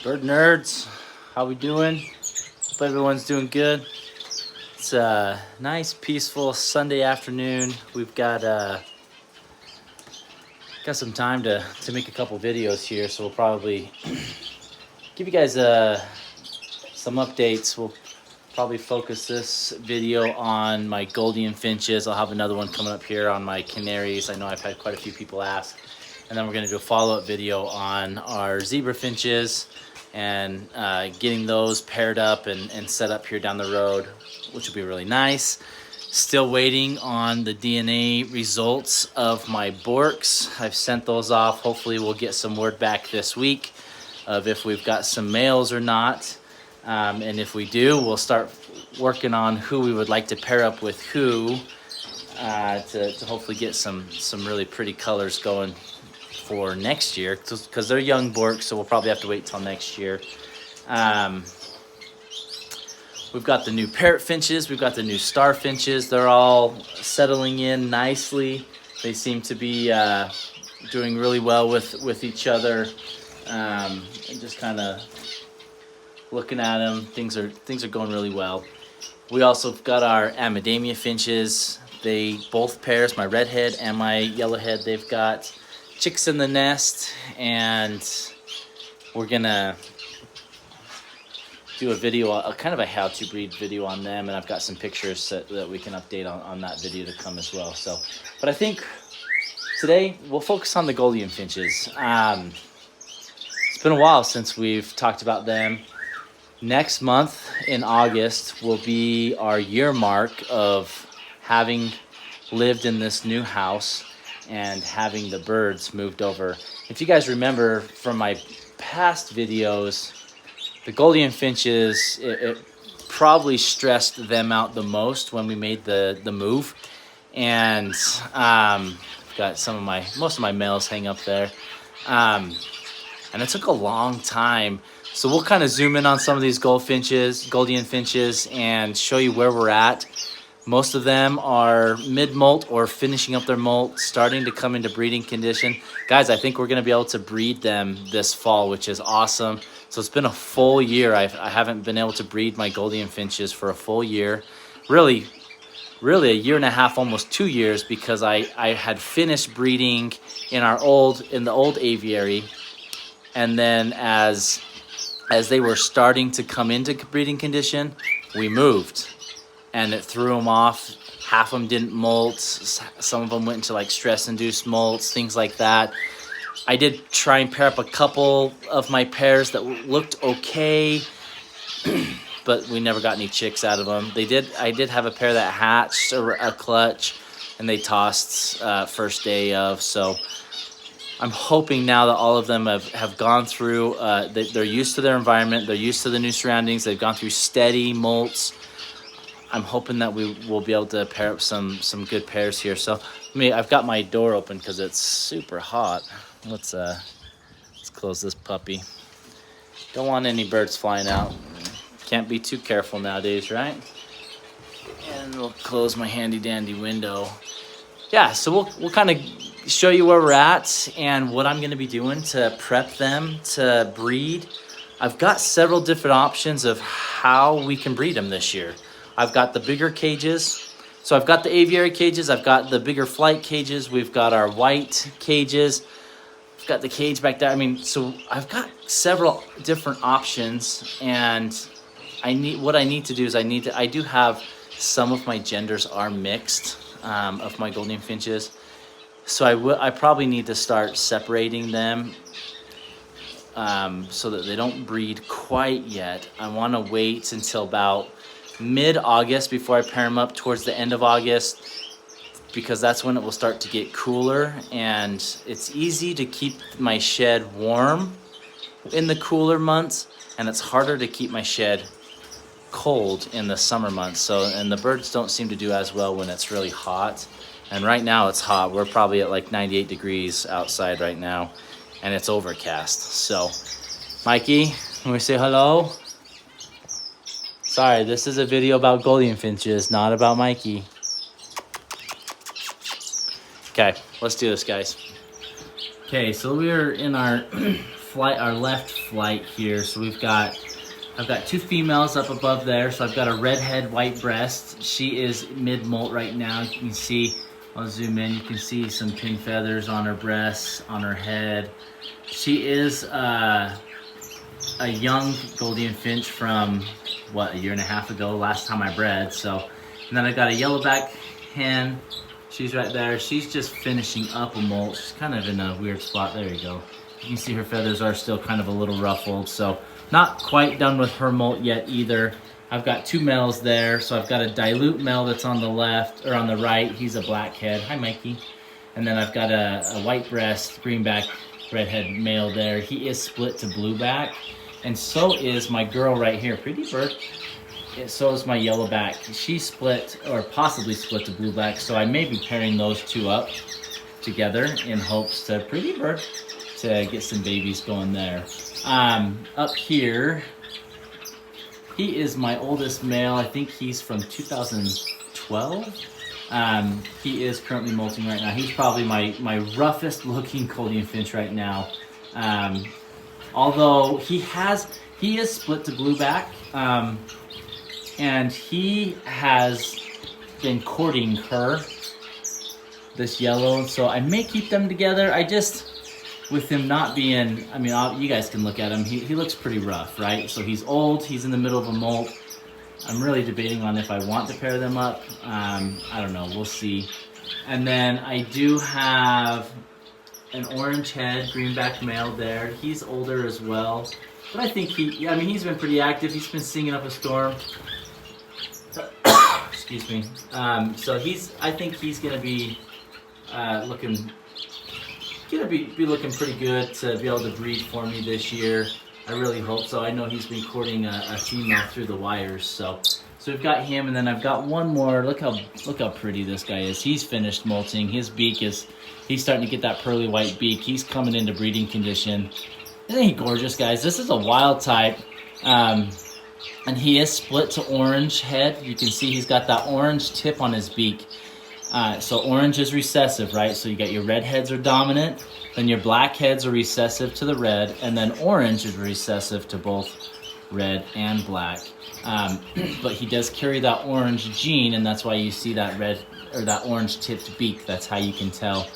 Bird nerds, how we doing? Hope everyone's doing good. It's a nice, peaceful Sunday afternoon. We've got some time to make a couple videos here, so we'll probably give you guys some updates. We'll probably focus this video on my Gouldian Finches. I'll have another one coming up here on my canaries. I know I've had quite a few people ask. And then we're going to do a follow-up video on our zebra finches and getting those paired up and set up here down the road, which will be really nice. Still waiting on the DNA results of my Borks. I've sent those off. Hopefully we'll get some word back this week of if we've got some males or not. And if we do, we'll start working on who we would like to pair up with who to hopefully get some really pretty colors going for next year, because they're young Borks, so we'll probably have to wait till next year. We've got the new parrot finches, we've got the new star finches. They're all settling in nicely. They seem to be doing really well with each other. And just kind of looking at them, things are going really well. We also got our Amidamia finches. They both pairs, my redhead and my yellowhead, they've got chicks in the nest, and we're gonna do a video, kind of a how-to breed video on them, and I've got some pictures that we can update on that video to come as well. So, but I think today we'll focus on the Gouldian Finches. It's been a while since we've talked about them. Next month in August will be our year mark of having lived in this new house and having the birds moved over. If you guys remember from my past videos, the Gouldian Finches, it probably stressed them out the most when we made the move. And got most of my males hang up there. And it took a long time. So we'll kind of zoom in on some of these Gouldian Finches, and show you where we're at. Most of them are mid-molt or finishing up their molt, starting to come into breeding condition. Guys, I think we're going to be able to breed them this fall, which is awesome. So it's been a full year. I haven't been able to breed my Gouldian Finches for a full year. Really a year and a half, almost 2 years, because I had finished breeding in the old aviary. And then as they were starting to come into breeding condition, we moved. And it threw them off. Half of them didn't molt. Some of them went into like stress-induced molts, things like that. I did try and pair up a couple of my pairs that looked okay, but we never got any chicks out of them. I did have a pair that hatched a clutch, and they tossed first day of. So I'm hoping now that all of them have gone through, they're used to their environment, they're used to the new surroundings, they've gone through steady molts. I'm hoping that we will be able to pair up some good pairs here. So I've got my door open because it's super hot. Let's close this puppy. Don't want any birds flying out. Can't be too careful nowadays, right? And we'll close my handy dandy window. Yeah, so we'll kind of show you where we're at and what I'm going to be doing to prep them to breed. I've got several different options of how we can breed them this year. I've got the bigger cages. So I've got the aviary cages. I've got the bigger flight cages. We've got our white cages. I've got the cage back there. I mean, so I've got several different options, and what I need to do is I do have some of my genders are mixed of my Gouldian Finches. So I probably need to start separating them so that they don't breed quite yet. I want to wait until about mid-August before I pair them up towards the end of August, because that's when it will start to get cooler, and it's easy to keep my shed warm in the cooler months, and it's harder to keep my shed cold in the summer months. And the birds don't seem to do as well when it's really hot. And right now it's hot. We're probably at like 98 degrees outside right now, and it's overcast. So Mikey, can we say hello? Sorry, this is a video about Gouldian Finches, not about Mikey. Okay, let's do this, guys. Okay, so we're in our our left flight here. So I've got 2 females up above there. So I've got a redhead white breast. She is mid-molt right now. You can see, I'll zoom in, you can see some pink feathers on her breasts, on her head. She is a young Gouldian Finch from, what, a year and a half ago, last time I bred. So, and then I got a yellowback hen. She's right there. She's just finishing up a molt. She's kind of in a weird spot. There you go. You can see her feathers are still kind of a little ruffled. So not quite done with her molt yet either. I've got 2 males there. So I've got a dilute male that's on the left, or on the right. He's a blackhead. Hi, Mikey. And then I've got a white breast, greenback, redhead male there. He is split to blueback. And so is my girl right here. Pretty bird. So is my yellowback. She's split, or possibly split to blueback. So I may be pairing those 2 up together in hopes to, pretty bird, to get some babies going there. Up here, he is my oldest male. I think he's from 2012. He is currently molting right now. He's probably my roughest looking Gouldian Finch right now. Although he is split to blueback, and he has been courting her, this yellow. So I may keep them together. I just, with him not being, I mean, you guys can look at him. He looks pretty rough, right? So he's old. He's in the middle of a molt. I'm really debating on if I want to pair them up. I don't know. We'll see. And then I do have an orange head greenback male there. He's older as well, but I think he's been pretty active. He's been singing up a storm. Excuse me. So I think he's gonna be looking pretty good to be able to breed for me this year. I really hope so. I know he's been courting a female through the wires. So we've got him, and then I've got one more. Look how pretty this guy is. He's finished molting. His beak he's starting to get that pearly white beak. He's coming into breeding condition. Isn't he gorgeous, guys? This is a wild type. And he is split to orange head. You can see he's got that orange tip on his beak. So orange is recessive, right? So you got your red heads are dominant, then your black heads are recessive to the red, and then orange is recessive to both red and black. But he does carry that orange gene, and that's why you see that red or that orange tipped beak. That's how you can tell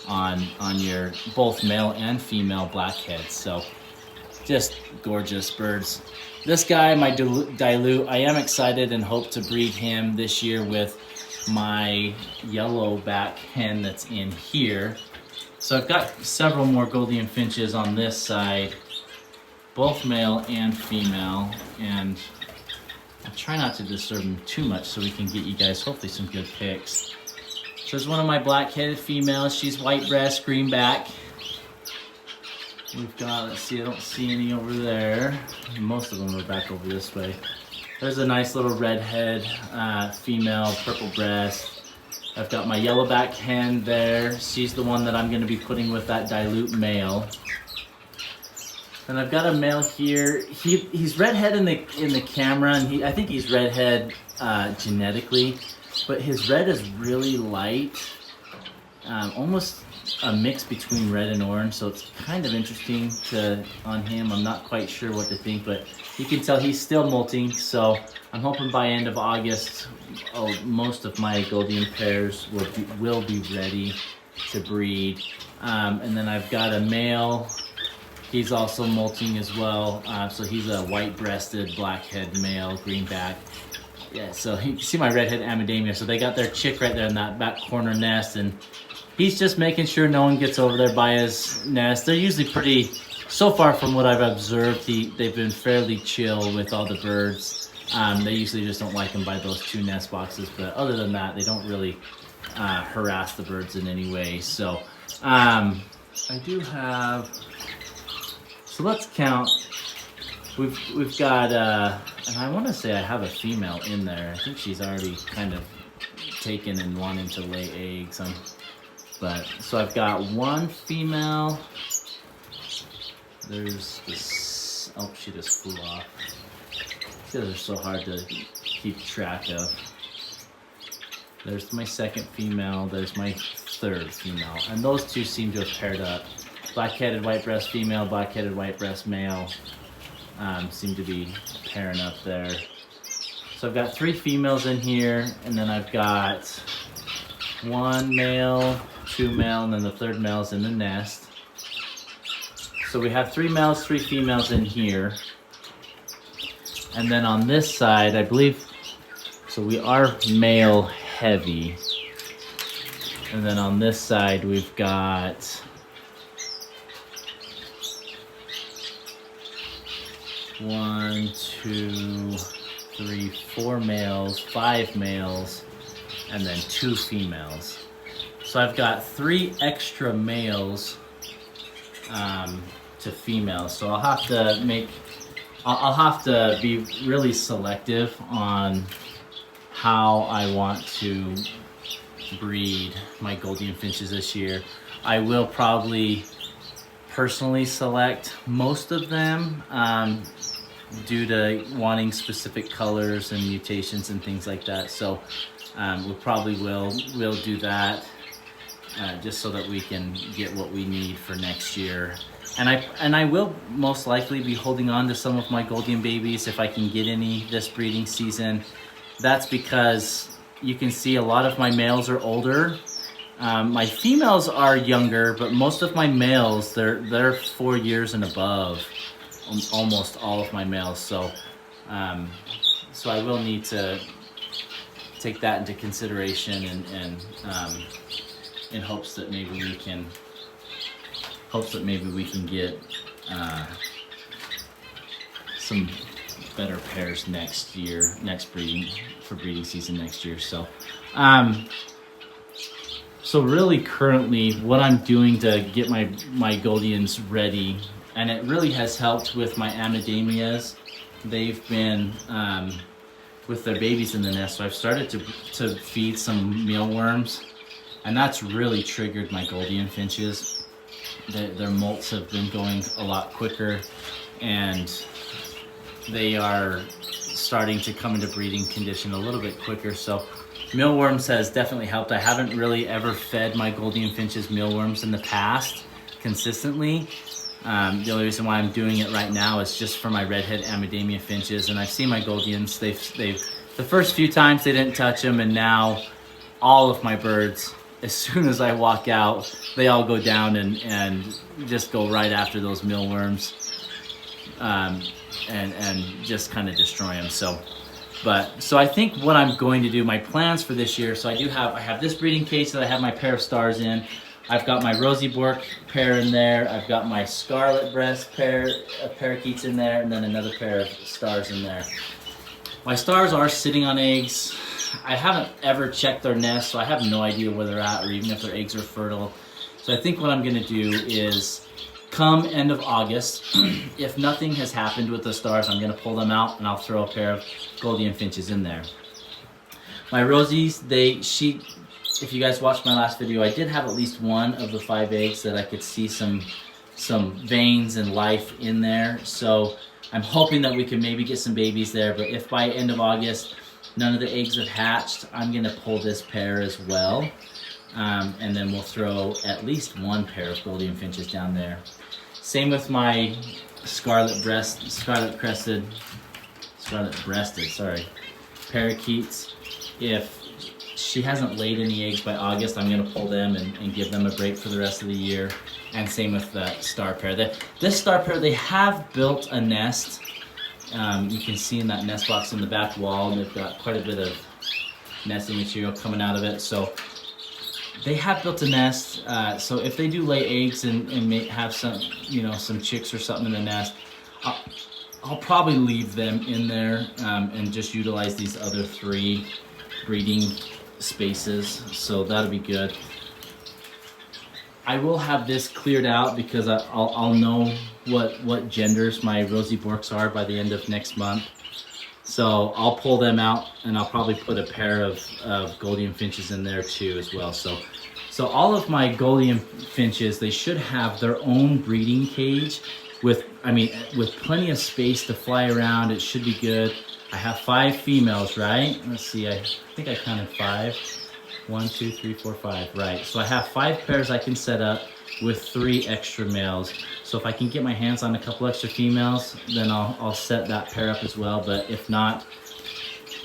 on your both male and female blackheads. So just gorgeous birds. This guy, my dilute, I am excited and hope to breed him this year with my yellowback hen that's in here. So I've got several more Gouldian Finches on this side, both male and female, and I'll try not to disturb them too much so we can get you guys hopefully some good pics. So there's one of my black-headed females. She's white breast, greenback. We've got, let's see, I don't see any over there. Most of them are back over this way. There's a nice little redhead female, purple breast. I've got my yellowback hen there. She's the one that I'm going to be putting with that dilute male. And I've got a male here. He's redhead in the camera, and I think he's redhead genetically, but his red is really light, almost a mix between red and orange. So it's kind of interesting on him. I'm not quite sure what to think, but you can tell he's still molting. So I'm hoping by end of August, most of my Gouldian pairs will be ready to breed. And then I've got a male. He's also molting as well. So he's a white-breasted, blackhead male, greenback. Yeah, so you can see my redhead Amadamia. So they got their chick right there in that back corner nest, and he's just making sure no one gets over there by his nest. They're usually pretty, so far from what I've observed, they've been fairly chill with all the birds. They usually just don't like him by those 2 nest boxes, but other than that, they don't really harass the birds in any way. So I do have, so let's count. We've got, and I want to say I have a female in there. I think she's already kind of taken and wanting to lay eggs. So I've got one female. There's this, oh, she just flew off. These are so hard to keep track of. There's my second female. There's my third female. And those two seem to have paired up. Black-headed white breast female, black-headed white breast male seem to be pairing up there. So I've got 3 females in here, and then I've got 1 male, 2 male, and then the 3rd male's in the nest. So we have 3 males, 3 females in here. And then on this side, I believe, so we are male heavy. And then on this side, we've got 1, 2, 3, 4 males, 5 males, and then 2 females. So I've got 3 extra males to females. So I'll have to be really selective on how I want to breed my Gouldian Finches this year. I will probably personally select most of them due to wanting specific colors and mutations and things like that. So we probably will do that just so that we can get what we need for next year. And I will most likely be holding on to some of my Gouldian babies if I can get any this breeding season. That's because you can see a lot of my males are older. My females are younger, but most of my males, they're 4 years and above. Almost all of my males. So I will need to take that into consideration and in hopes that maybe we can get some better pairs next year, breeding season next year. So so really currently what I'm doing to get my Gouldians ready, and it really has helped with my Amadamias. They've been with their babies in the nest, so I've started to feed some mealworms, and that's really triggered my Gouldian Finches. Their molts have been going a lot quicker, and they are starting to come into breeding condition a little bit quicker. So mealworms has definitely helped. I haven't really ever fed my Gouldian Finches mealworms in the past consistently. The only reason why I'm doing it right now is just for my redhead Amadamia Finches, and I've seen my Gouldians, they've the first few times they didn't touch them, and now all of my birds, as soon as I walk out, they all go down and just go right after those mealworms and just kind of destroy them. So I think what I'm going to do, my plans for this year, so I have this breeding cage that I have my pair of stars in. I've got my Rosy Bork pair in there. I've got my Scarlet Breast pair of parakeets in there, and then another pair of stars in there. My stars are sitting on eggs. I haven't ever checked their nest, so I have no idea where they're at or even if their eggs are fertile. So I think what I'm going to do is, come end of August, if nothing has happened with the stars, I'm going to pull them out and I'll throw a pair of Gouldian Finches in there. My Rosies, if you guys watched my last video, I did have at least one of the 5 eggs that I could see some veins and life in there. So I'm hoping that we can maybe get some babies there. But if by end of August none of the eggs have hatched, I'm going to pull this pair as well. And then we'll throw at least 1 pair of Gouldian Finches down there. Same with my scarlet breasted parakeets. If she hasn't laid any eggs by August, I'm going to pull them and give them a break for the rest of the year. And same with that star pair. This star pair, they have built a nest. You can see in that nest box in the back wall, and they've got quite a bit of nesting material coming out of it. So they have built a nest. So if they do lay eggs and may have some chicks or something in the nest, I'll probably leave them in there and just utilize these other 3 breeding spaces. So that'll be good. I will have this cleared out because I'll know what genders my Rosy Borks are by the end of next month. So I'll pull them out and I'll probably put a pair of Gouldian Finches in there too as well. So all of my Gouldian Finches, they should have their own breeding cage with plenty of space to fly around. It should be good. I have 5 females, right? Let's see, I think I counted 5. 1, 2, 3, 4, 5, right. So I have 5 pairs I can set up. with 3 extra males. So if I can get my hands on a couple extra females, then I'll set that pair up as well. But if not,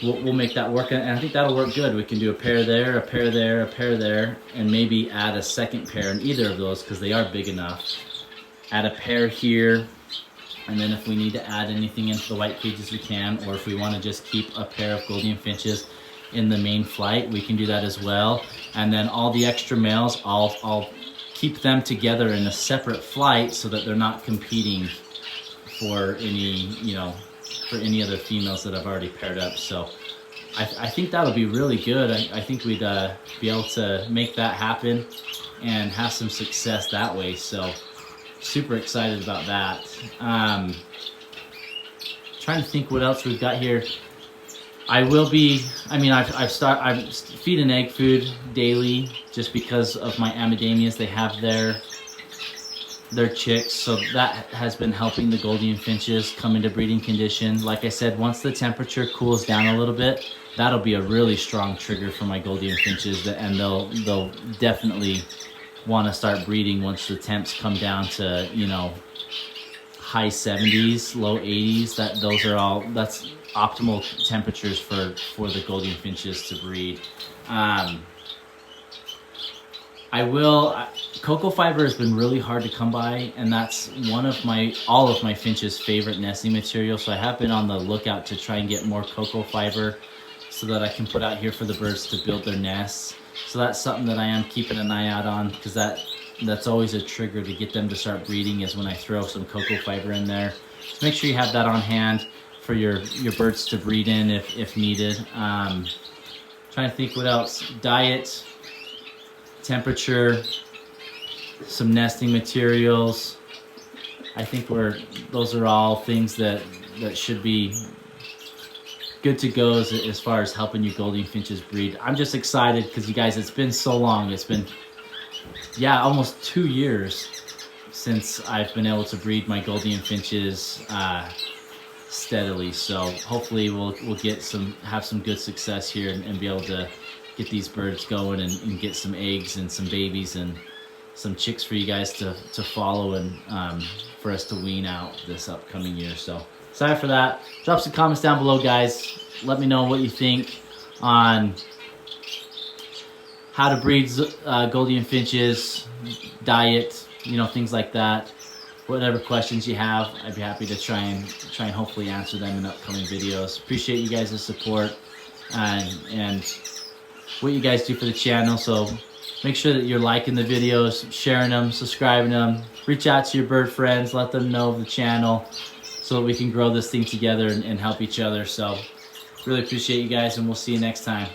we'll make that work, and I think that'll work good. We can do a pair there, a pair there, a pair there, and maybe add a second pair in either of those because they are big enough. Add a pair here, and then if we need to add anything into the white cages, we can, or if we want to just keep a pair of Gouldian Finches in the main flight, we can do that as well. And then all the extra males, I'll keep them together in a separate flight so that they're not competing for any, you know, for any other females that I've already paired up. So I think that'll be really good. I think we'd be able to make that happen and have some success that way. So super excited about that. Trying to think what else we've got here. I will be, I mean, I feed and egg food daily just because of my Amidamias. They have their chicks, so that has been helping the Gouldian Finches come into breeding condition. Like I said, once the temperature cools down a little bit, that'll be a really strong trigger for my Gouldian Finches, and they'll definitely want to start breeding once the temps come down to, you know, high 70s, low 80s. That's optimal temperatures for the Gouldian Finches to breed. Cocoa fiber has been really hard to come by, and that's all of my finches' favorite nesting material. So I have been on the lookout to try and get more cocoa fiber so that I can put out here for the birds to build their nests. So that's something that I am keeping an eye out on, because that's always a trigger to get them to start breeding, is when I throw some cocoa fiber in there. So make sure you have that on hand for your birds to breed in if needed. Trying to think what else. Diet, temperature, some nesting materials. I think those are all things that should be good to go as far as helping you Gouldian Finches breed. I'm just excited because, you guys, it's been so long. It's been, yeah, almost 2 years since I've been able to breed my Gouldian Finches steadily. So hopefully we'll have some good success here and be able to get these birds going and get some eggs and some babies and some chicks for you guys to follow, and for us to wean out this upcoming year. So excited for that. Drop some comments down below, guys. Let me know what you think on how to breed Gouldian Finches, diet, you know, things like that. Whatever questions you have, I'd be happy to try and hopefully answer them in upcoming videos. Appreciate you guys' support and what you guys do for the channel. So make sure that you're liking the videos, sharing them, subscribing them. Reach out to your bird friends, let them know of the channel so that we can grow this thing together and help each other. So really appreciate you guys, and we'll see you next time.